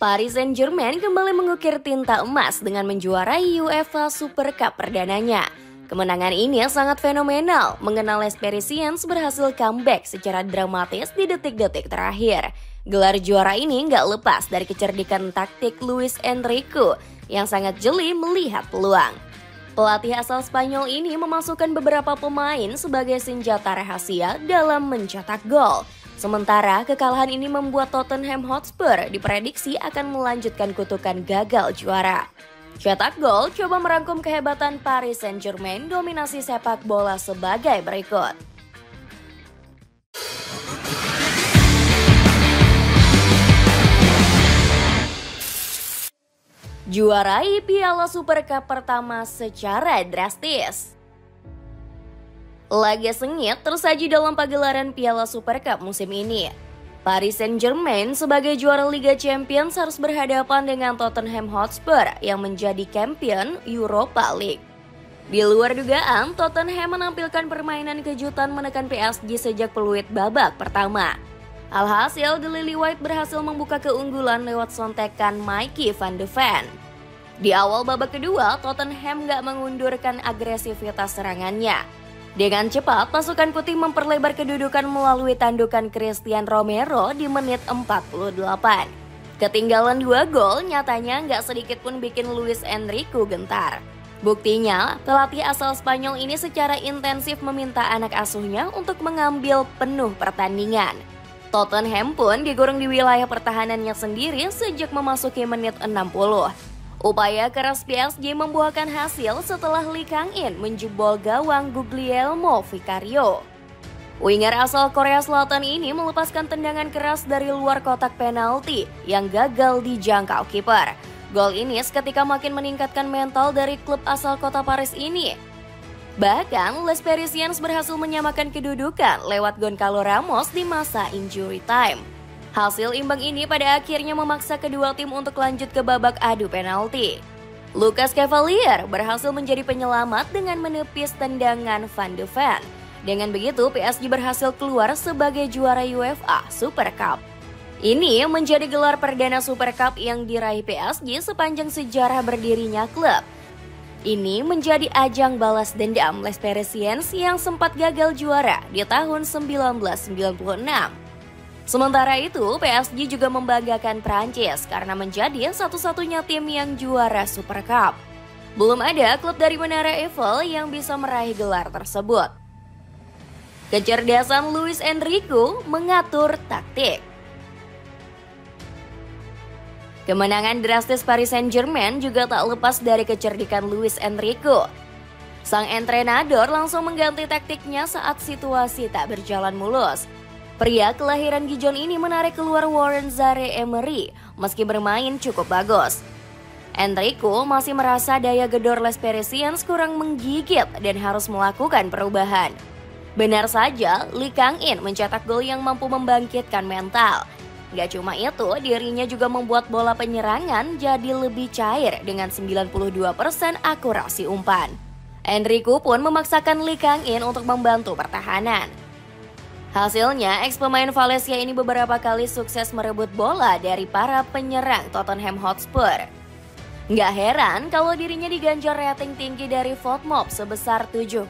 Paris Saint-Germain kembali mengukir tinta emas dengan menjuarai UEFA Super Cup perdananya. Kemenangan ini sangat fenomenal, mengenal Les Parisiens berhasil comeback secara dramatis di detik-detik terakhir. Gelar juara ini nggak lepas dari kecerdikan taktik Luis Enrique yang sangat jeli melihat peluang. Pelatih asal Spanyol ini memasukkan beberapa pemain sebagai senjata rahasia dalam mencetak gol. Sementara kekalahan ini membuat Tottenham Hotspur diprediksi akan melanjutkan kutukan gagal juara. Cetak gol coba merangkum kehebatan Paris Saint-Germain dominasi sepak bola sebagai berikut. Juarai Piala Super Cup pertama secara drastis. Laga sengit tersaji dalam pagelaran Piala Super Cup musim ini. Paris Saint-Germain sebagai juara Liga Champions harus berhadapan dengan Tottenham Hotspur yang menjadi champion Europa League. Di luar dugaan, Tottenham menampilkan permainan kejutan menekan PSG sejak peluit babak pertama. Alhasil, The Lily White berhasil membuka keunggulan lewat sontekan Mickey van de Ven. Di awal babak kedua, Tottenham gak mengundurkan agresivitas serangannya. Dengan cepat, pasukan putih memperlebar kedudukan melalui tandukan Christian Romero di menit 48. Ketinggalan 2 gol nyatanya nggak sedikit pun bikin Luis Enrique gentar. Buktinya, pelatih asal Spanyol ini secara intensif meminta anak asuhnya untuk mengambil penuh pertandingan. Tottenham pun digoreng di wilayah pertahanannya sendiri sejak memasuki menit 60. Upaya keras PSG membuahkan hasil setelah Lee Kang-in menjebol gawang Guglielmo Vicario. Winger asal Korea Selatan ini melepaskan tendangan keras dari luar kotak penalti yang gagal dijangkau kiper. Gol ini seketika makin meningkatkan mental dari klub asal kota Paris ini. Bahkan Les Parisiens berhasil menyamakan kedudukan lewat Goncalo Ramos di masa injury time. Hasil imbang ini pada akhirnya memaksa kedua tim untuk lanjut ke babak adu penalti. Lucas Cavalier berhasil menjadi penyelamat dengan menepis tendangan Van de Ven. Dengan begitu PSG berhasil keluar sebagai juara UEFA Super Cup. Ini menjadi gelar perdana Super Cup yang diraih PSG sepanjang sejarah berdirinya klub. Ini menjadi ajang balas dendam Les Parisiens yang sempat gagal juara di tahun 1996. Sementara itu, PSG juga membanggakan Prancis karena menjadi satu-satunya tim yang juara Super Cup. Belum ada klub dari Menara Eiffel yang bisa meraih gelar tersebut. Kecerdasan Luis Enrique mengatur taktik. Kemenangan drastis Paris Saint-Germain juga tak lepas dari kecerdikan Luis Enrique. Sang entrenador langsung mengganti taktiknya saat situasi tak berjalan mulus. Pria kelahiran Gijon ini menarik keluar Warren Zaïre-Emery meski bermain cukup bagus. Enrique masih merasa daya gedor Les Parisiens kurang menggigit dan harus melakukan perubahan. Benar saja, Lee Kang-in mencetak gol yang mampu membangkitkan mental. Gak cuma itu, dirinya juga membuat bola penyerangan jadi lebih cair dengan 92% akurasi umpan. Enrique pun memaksakan Lee Kang-in untuk membantu pertahanan. Hasilnya, ex-pemain Valencia ini beberapa kali sukses merebut bola dari para penyerang Tottenham Hotspur. Nggak heran kalau dirinya diganjar rating tinggi dari FotMob sebesar 7,5.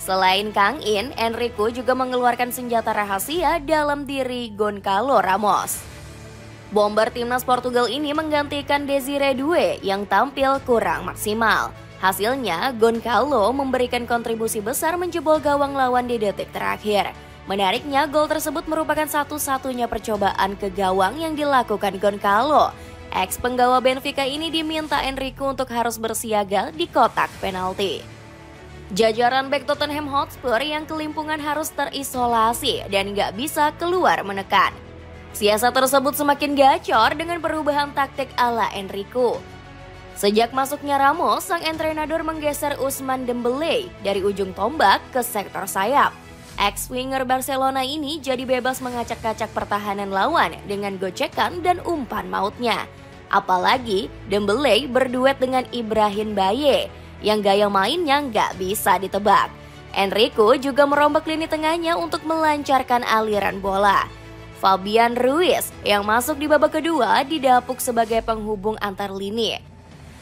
Selain Kang-in, Enrique juga mengeluarkan senjata rahasia dalam diri Goncalo Ramos. Bomber timnas Portugal ini menggantikan Desiré Doué yang tampil kurang maksimal. Hasilnya, Goncalo memberikan kontribusi besar menjebol gawang lawan di detik terakhir. Menariknya, gol tersebut merupakan satu-satunya percobaan ke gawang yang dilakukan Goncalo. Ex penggawa Benfica ini diminta Enrique untuk harus bersiaga di kotak penalti. Jajaran bek Tottenham Hotspur yang kelimpungan harus terisolasi dan nggak bisa keluar menekan. Siasat tersebut semakin gacor dengan perubahan taktik ala Enrique. Sejak masuknya Ramos, sang entrenador menggeser Ousmane Dembélé dari ujung tombak ke sektor sayap. Ex-winger Barcelona ini jadi bebas ngacak-ngacak pertahanan lawan dengan gocekan dan umpan mautnya. Apalagi Dembélé berduet dengan Ibrahim Baye yang gaya mainnya nggak bisa ditebak. Enrique juga merombak lini tengahnya untuk melancarkan aliran bola. Fabian Ruiz yang masuk di babak kedua didapuk sebagai penghubung antar lini.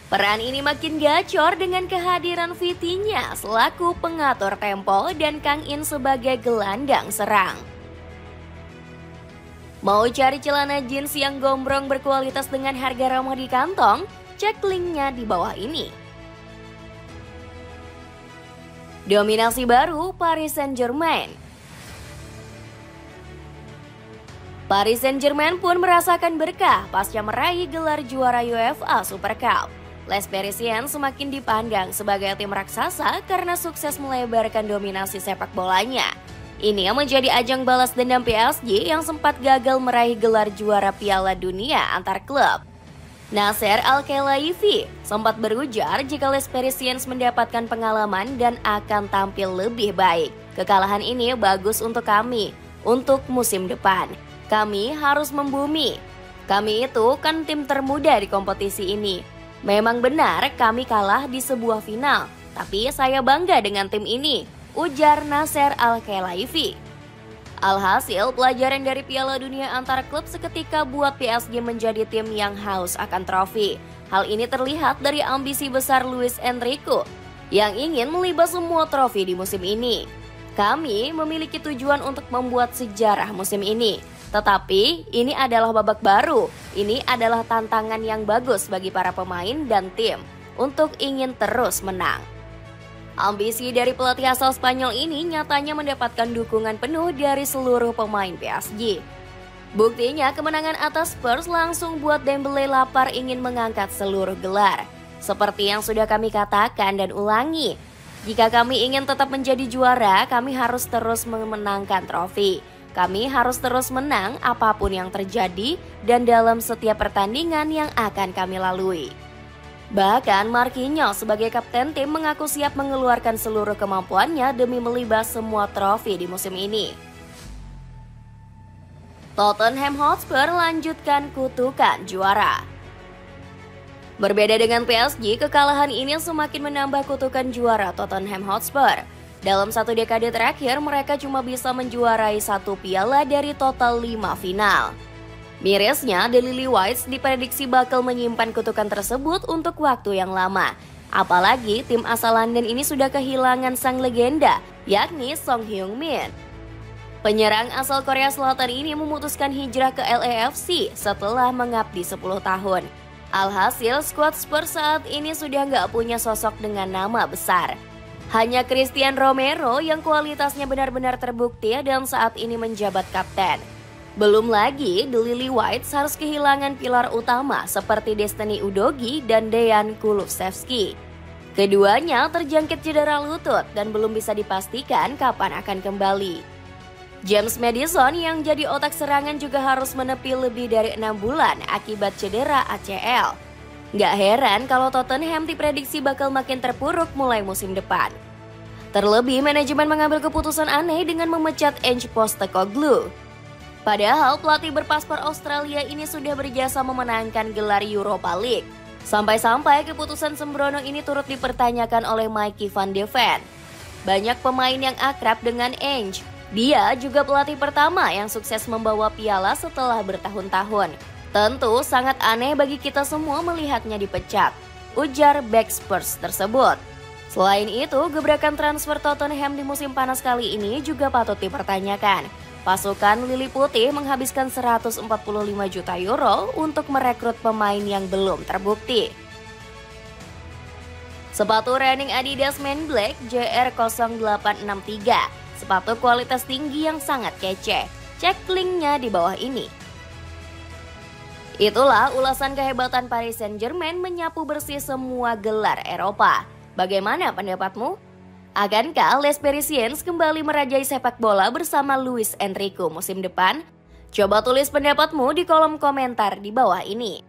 Peran ini makin gacor dengan kehadiran Vitinha selaku pengatur tempo dan Kang In sebagai gelandang serang. Mau cari celana jeans yang gombrong berkualitas dengan harga ramah di kantong? Cek linknya di bawah ini. Dominasi baru Paris Saint-Germain. Paris Saint-Germain pun merasakan berkah pasca meraih gelar juara UEFA Super Cup. Les Parisiens semakin dipandang sebagai tim raksasa karena sukses melebarkan dominasi sepak bolanya. Ini yang menjadi ajang balas dendam PSG yang sempat gagal meraih gelar juara Piala Dunia antar klub. Nasser Al-Khelaifi sempat berujar jika Les Parisiens mendapatkan pengalaman dan akan tampil lebih baik. Kekalahan ini bagus untuk kami, untuk musim depan. Kami harus membumi. Kami itu kan tim termuda di kompetisi ini. Memang benar kami kalah di sebuah final, tapi saya bangga dengan tim ini, ujar Nasser Al-Khelaifi. Alhasil, pelajaran dari Piala Dunia antar klub seketika buat PSG menjadi tim yang haus akan trofi. Hal ini terlihat dari ambisi besar Luis Enrique yang ingin melibas semua trofi di musim ini. Kami memiliki tujuan untuk membuat sejarah musim ini. Tetapi ini adalah babak baru, ini adalah tantangan yang bagus bagi para pemain dan tim untuk ingin terus menang. Ambisi dari pelatih asal Spanyol ini nyatanya mendapatkan dukungan penuh dari seluruh pemain PSG. Buktinya kemenangan atas Spurs langsung buat Dembele lapar ingin mengangkat seluruh gelar. Seperti yang sudah kami katakan dan ulangi, jika kami ingin tetap menjadi juara, kami harus terus memenangkan trofi. Kami harus terus menang apapun yang terjadi dan dalam setiap pertandingan yang akan kami lalui. Bahkan Marquinhos sebagai kapten tim mengaku siap mengeluarkan seluruh kemampuannya demi melibas semua trofi di musim ini. Tottenham Hotspur lanjutkan kutukan juara. Berbeda dengan PSG, kekalahan ini semakin menambah kutukan juara Tottenham Hotspur. Dalam satu dekade terakhir, mereka cuma bisa menjuarai 1 piala dari total 5 final. Mirisnya, The Lily Whites diprediksi bakal menyimpan kutukan tersebut untuk waktu yang lama. Apalagi tim asal London ini sudah kehilangan sang legenda, yakni Son Heung-min. Penyerang asal Korea Selatan ini memutuskan hijrah ke LAFC setelah mengabdi 10 tahun. Alhasil, skuad Spurs saat ini sudah nggak punya sosok dengan nama besar. Hanya Christian Romero yang kualitasnya benar-benar terbukti dan saat ini menjabat kapten. Belum lagi, The Lily Whites harus kehilangan pilar utama seperti Destiny Udogie dan Dejan Kulusevski. Keduanya terjangkit cedera lutut dan belum bisa dipastikan kapan akan kembali. James Maddison yang jadi otak serangan juga harus menepi lebih dari 6 bulan akibat cedera ACL. Nggak heran kalau Tottenham diprediksi bakal makin terpuruk mulai musim depan. Terlebih, manajemen mengambil keputusan aneh dengan memecat Ange Postecoglou. Padahal pelatih berpaspor Australia ini sudah berjasa memenangkan gelar Europa League. Sampai-sampai keputusan sembrono ini turut dipertanyakan oleh Mickey van de Ven. Banyak pemain yang akrab dengan Ange. Dia juga pelatih pertama yang sukses membawa piala setelah bertahun-tahun. Tentu sangat aneh bagi kita semua melihatnya dipecat, ujar back Spurs tersebut. Selain itu, gebrakan transfer Tottenham di musim panas kali ini juga patut dipertanyakan. Pasukan Lili Putih menghabiskan 145 juta euro untuk merekrut pemain yang belum terbukti. Sepatu running Adidas Men Black JR0863, sepatu kualitas tinggi yang sangat kece. Cek linknya di bawah ini. Itulah ulasan kehebatan Paris Saint-Germain menyapu bersih semua gelar Eropa. Bagaimana pendapatmu? Akankah Les Parisiens kembali merajai sepak bola bersama Luis Enrique musim depan? Coba tulis pendapatmu di kolom komentar di bawah ini.